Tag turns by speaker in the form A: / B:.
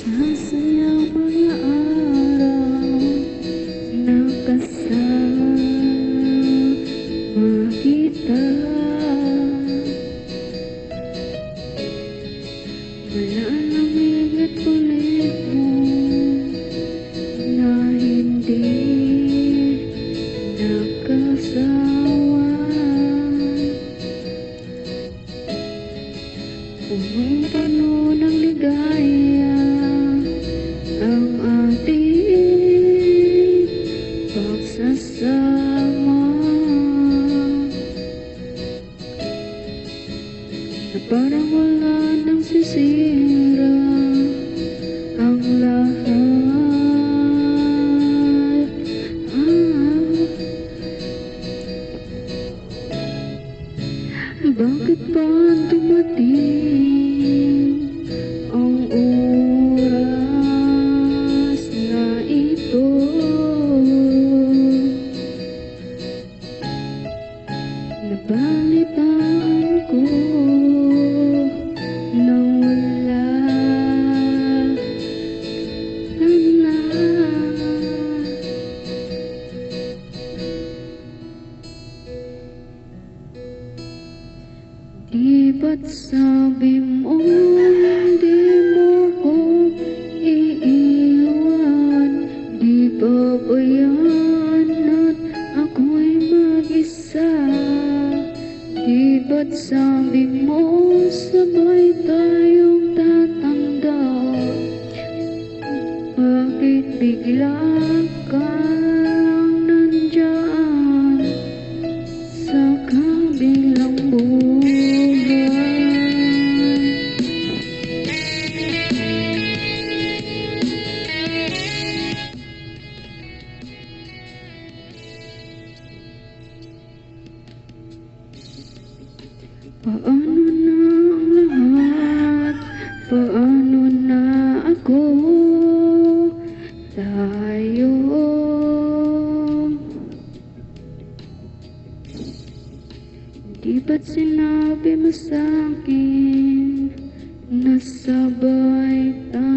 A: Sa sayang mga araw na kasama kita, malamig at kulit mo na hindi nakasawa. Punong-puno ng ligaya ang ating pagsasama, na parang wala nang sisira ang lahat. Bakit ba dumating ang oras na ito? Nabalitaan ko na wala ka na. Di ba't sabi mo hindi mo ko iiwan? Di ba ba yan at ako'y mag-isa? Di ba't sabi mo sabay tayong tatanda? Bakit bigla ka lang nandyan sa kabilang buhay? Paano na ang lahat? Paano na ako? Tayo. Di ba't sinabi mo sa'kin na sabay tayo?